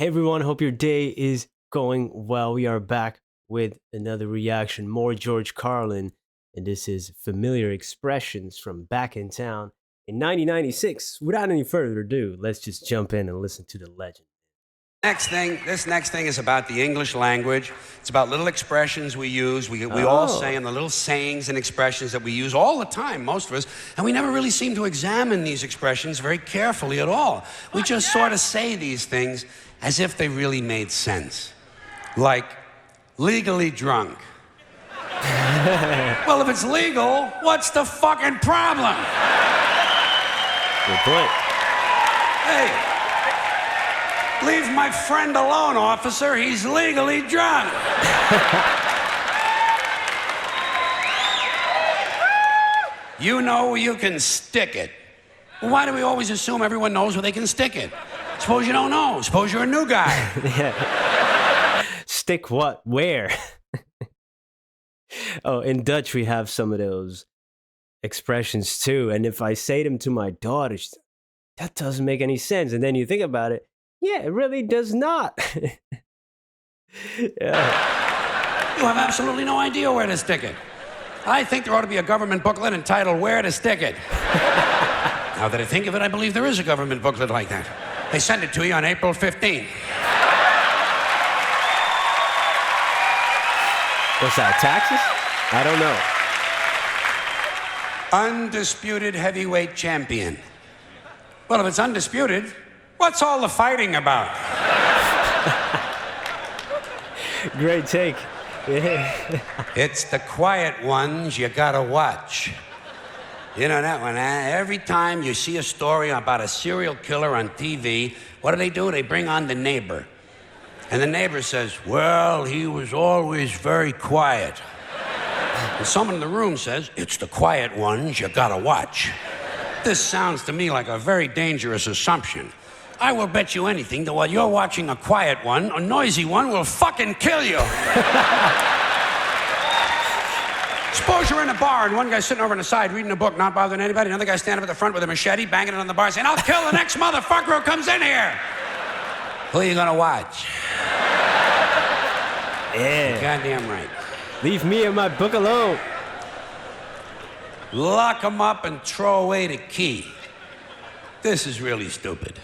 Hey everyone, hope your day is going well. We are back with another reaction, more George Carlin, and this is Familiar Expressions from Back in Town in 1996. Without any further ado, let's just jump in and listen to the legend. This next thing is about the English language. It's about little expressions we use. We all Oh. say, and the little sayings and expressions that we use all the time, most of us, and we never really seem to examine these expressions very carefully at all. We just sort of say these things as if they really made sense. Like, legally drunk. Well, if it's legal, what's the fucking problem? Good point. Hey, leave my friend alone, officer. He's legally drunk. You know where you can stick it. Why do we always assume everyone knows where they can stick it? Suppose you don't know. Suppose you're a new guy. Yeah. Stick what? Where? Oh, in Dutch we have some of those expressions too, and if I say them to my daughter, she's like, that doesn't make any sense. And then you think about it, yeah, it really does not. Yeah. You have absolutely no idea where to stick it. I think there ought to be a government booklet entitled Where to Stick It. Now that I think of it, I believe there is a government booklet like that. They send it to you on April 15th. What's that, taxes? I don't know. Undisputed heavyweight champion. Well, if it's undisputed, what's all the fighting about? Great take. Yeah. It's the quiet ones you gotta watch. You know that one, huh? Every time you see a story about a serial killer on TV, what do? They bring on the neighbor. And the neighbor says, well, he was always very quiet. And someone in the room says, it's the quiet ones you gotta watch. This sounds to me like a very dangerous assumption. I will bet you anything that while you're watching a quiet one, a noisy one will fucking kill you. Suppose you're in a bar and one guy's sitting over on the side reading a book, not bothering anybody. Another guy standing up at the front with a machete, banging it on the bar, saying, I'll kill the next motherfucker who comes in here. Who are you gonna watch? Yeah. Goddamn right. Leave me and my book alone. Lock him up and throw away the key. This is really stupid.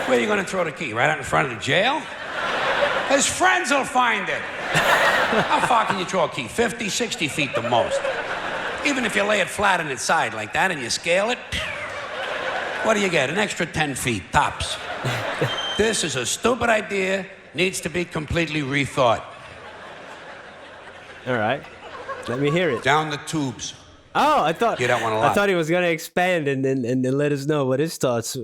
Where are you gonna throw the key? Right out in front of the jail? His friends will find it. How far can you throw a key? 50, 60 feet the most. Even if you lay it flat on its side like that and you scale it, what do you get? An extra 10 feet, tops. This is a stupid idea, needs to be completely rethought. All right. Let me hear it. Down the tubes. Oh, I thought You don't want a lot. I thought he was gonna expand and then let us know what his thoughts.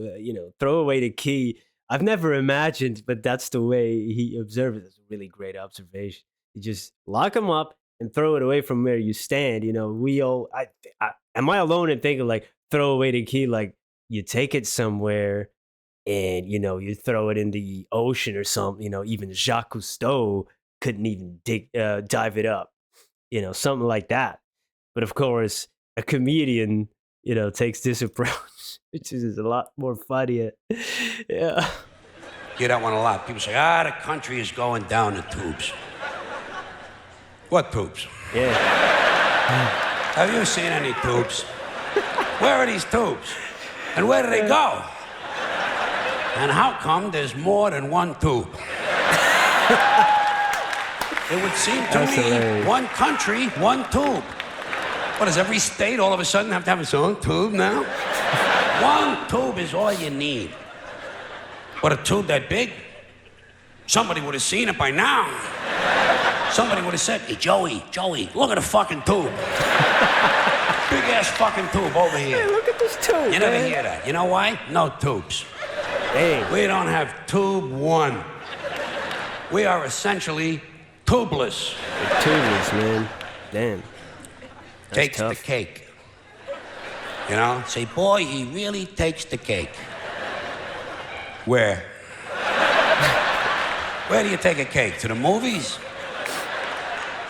Throw away the key. I've never imagined, but that's the way he observed it. It's a really great observation. You just lock him up and throw it away from where you stand. We all. Am I alone in thinking like throw away the key? Like you take it somewhere, and you throw it in the ocean or something. Even Jacques Cousteau couldn't even dive it up. Something like that. But of course, a comedian, takes this approach, which is a lot more funny. Yeah. You don't want a lot. People say, the country is going down the tubes. What tubes? Yeah. Have you seen any tubes? Where are these tubes? And where do they go? And how come there's more than one tube? It would seem to That's me, hilarious. one country, one tube. What, does every state all of a sudden have to have its own tube now? One tube is all you need. What, a tube that big? Somebody would have seen it by now. Somebody would have said, hey, Joey, look at the fucking tube. Big ass fucking tube over here. Hey, look at this tube. You never hear that. You know why? No tubes. Hey. We don't have tube one. We are essentially tubeless. Tubeless, man. Damn. That's Takes tough. the cake. Say, boy, he really takes the cake. Where? Where do you take a cake? To the movies?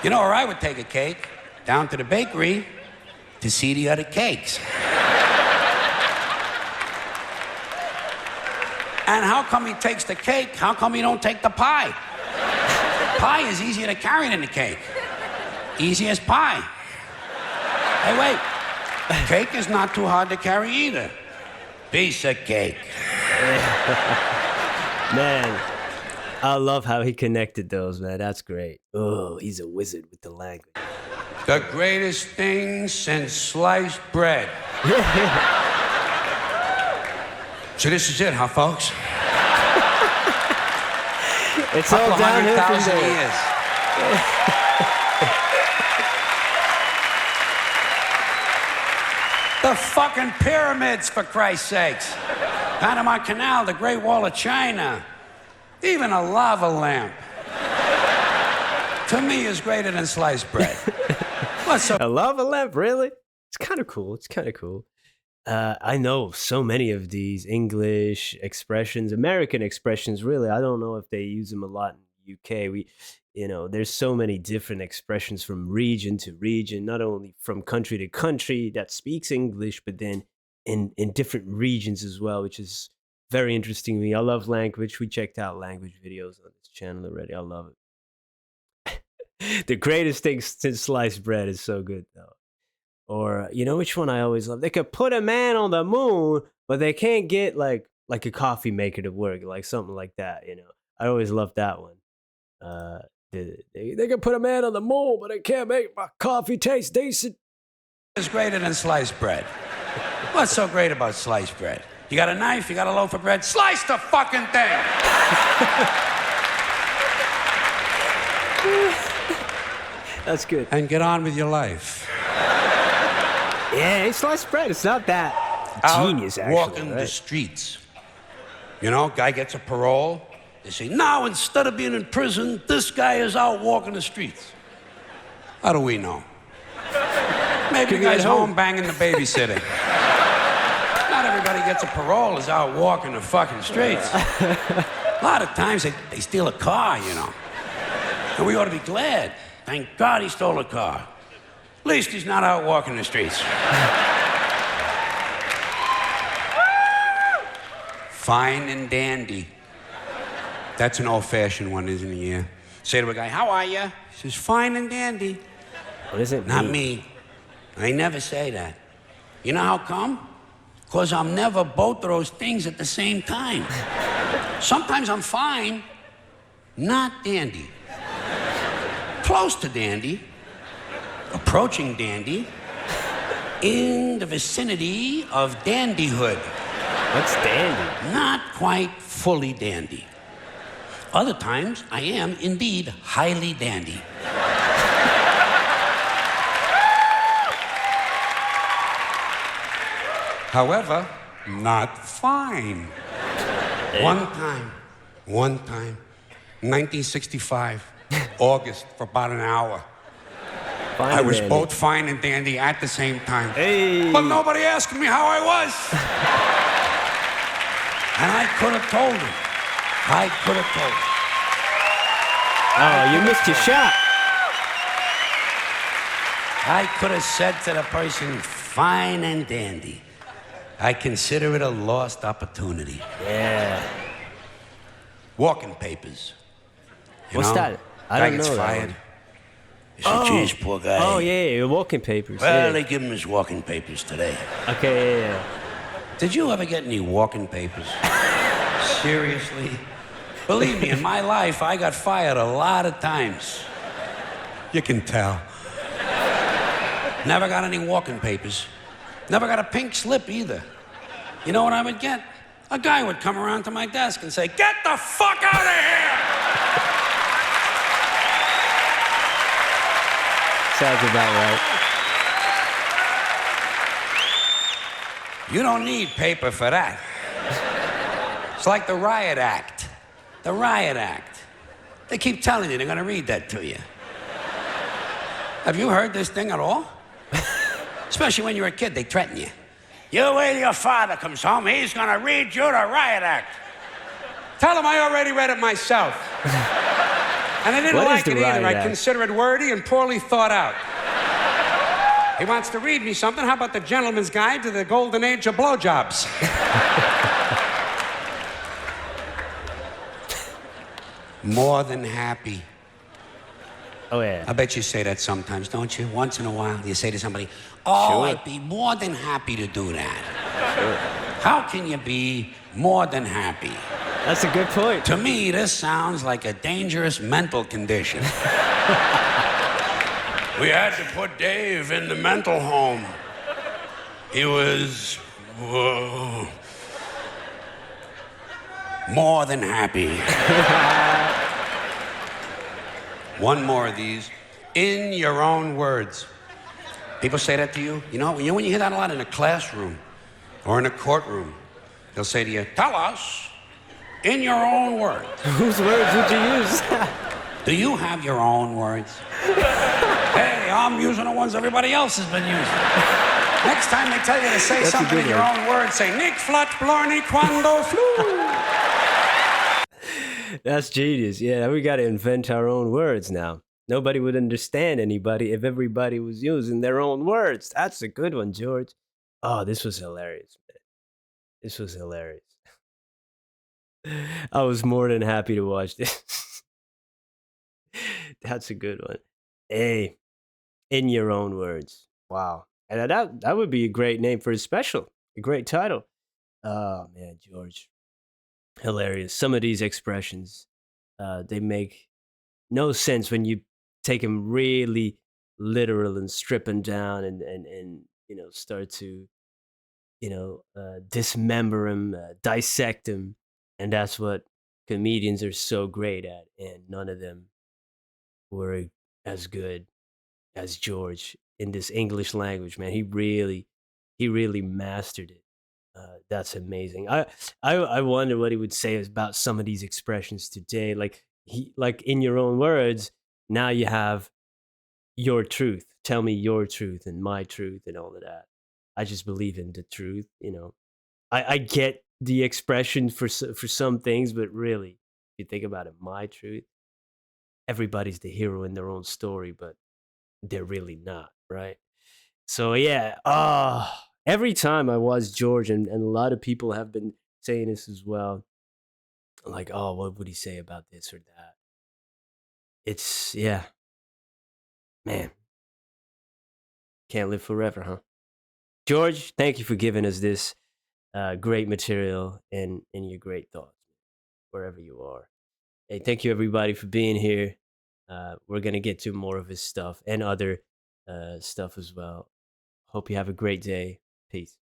You know where I would take a cake? Down to the bakery to see the other cakes. And how come he takes the cake? How come he don't take the pie? Pie is easier to carry than the cake. Easy as pie. Hey, wait. Cake is not too hard to carry either. Piece of cake. Man, I love how he connected those, man. That's great. Oh, he's a wizard with the language. The greatest thing since sliced bread. So this is it, huh, folks? It's all downhill from 100,000 there. years. The fucking pyramids, for Christ's sakes. Panama Canal, the Great Wall of China. Even a lava lamp. To me, is greater than sliced bread. What's so A lava lamp, really? It's kind of cool. It's kind of cool. I know so many of these English expressions, American expressions. Really, I don't know if they use them a lot in the UK. There's so many different expressions from region to region, not only from country to country that speaks English, but then in different regions as well, which is very interesting to me. I love language. We checked out language videos on this channel already. I love it. The greatest thing since sliced bread is so good, though. Or which one I always love? They could put a man on the moon, but they can't get like a coffee maker to work, like something like that. I always loved that one. They could put a man on the moon, but they can't make my coffee taste decent. is greater than sliced bread? What's so great about sliced bread? You got a knife, you got a loaf of bread, slice the fucking thing! That's good. And get on with your life. Yeah, it's sliced bread. It's not that genius, Out actually. walking the streets. Guy gets a parole. They say, now instead of being in prison, this guy is out walking the streets. How do we know? Maybe the guy's home banging the babysitting. Not everybody gets a parole is out walking the fucking streets. A lot of times they steal a car, And we ought to be glad. Thank God he stole a car. At least he's not out walking the streets. Fine and dandy. That's an old-fashioned one, isn't it? Yeah. Say to a guy, how are you? He says, fine and dandy. What does it Not mean? me. I never say that. You know how come? Because I'm never both of those things at the same time. Sometimes I'm fine, not dandy. Close to dandy, approaching dandy, in the vicinity of dandyhood. What's dandy? Not quite fully dandy. Other times, I am indeed highly dandy. However, not fine. One time, 1965, August, for about an hour. Fine I was dandy. both fine and dandy at the same time. Hey. But nobody asked me how I was. And I could have told him. I could have told him. Oh, you missed your shot. I could have said to the person, fine and dandy. I consider it a lost opportunity. Yeah. Walking papers. What's that? I Guy don't gets know that fired. one. You say, geez, poor guy. Oh, yeah, walking papers. Well, Yeah. they give him his walking papers today. Okay, yeah. Did you ever get any walking papers? Seriously? Believe me, in my life, I got fired a lot of times. You can tell. Never got any walking papers. Never got a pink slip either. You know what I would get? A guy would come around to my desk and say, get the fuck out of here! Sounds about right. You don't need paper for that. It's like the Riot Act. The Riot Act. They keep telling you they're gonna read that to you. Have you heard this thing at all? Especially when you're a kid, they threaten you. You wait till your father comes home, he's gonna read you the Riot Act. Tell him I already read it myself. And I didn't What is like the it either. Riot I Act? consider it wordy and poorly thought out. He wants to read me something. How about the Gentleman's Guide to the Golden Age of Blowjobs? More than happy. Oh yeah, I bet you say that sometimes, don't you? Once in a while, you say to somebody, "Oh, sure, I'd be more than happy to do that." sure. How can you be more than happy? That's a good point. To me, this sounds like a dangerous mental condition. We had to put Dave in the mental home. He was more than happy. One more of these. In your own words. People say that to you. You know, when you hear that a lot in a classroom or in a courtroom, they'll say to you, "Tell us in your own words." Whose words would you use? Do you have your own words? Hey, I'm using the ones everybody else has been using. Next time they tell you to say That's a something good in your one. own words, say Nick Flat Blarney Quando Flu. That's genius. Yeah, we got to invent our own words now. Nobody would understand anybody if everybody was using their own words. That's a good one, George. Oh, this was hilarious, man. This was hilarious. I was more than happy to watch this. That's a good one. Hey, in your own words. Wow. And that would be a great name for a special. A great title. Oh man, George. Hilarious. Some of these expressions, they make no sense when you take them really literal and strip them down and start to dismember them, dissect them, and that's what comedians are so great at. And none of them were as good as George in this English language. Man, he really mastered it. That's amazing. I wonder what he would say about some of these expressions today. Like in your own words. Now you have your truth. Tell me your truth and my truth and all of that. I just believe in the truth. I get the expression for some things, but really, if you think about it, my truth. Everybody's the hero in their own story, but they're really not, right? So yeah, every time I watch George, and a lot of people have been saying this as well, like, oh, what would he say about this or that? It's yeah, man, can't live forever, huh? George, thank you for giving us this great material and your great thoughts wherever you are. Hey, thank you everybody for being here. We're gonna get to more of his stuff and other stuff as well. Hope you have a great day. Peace.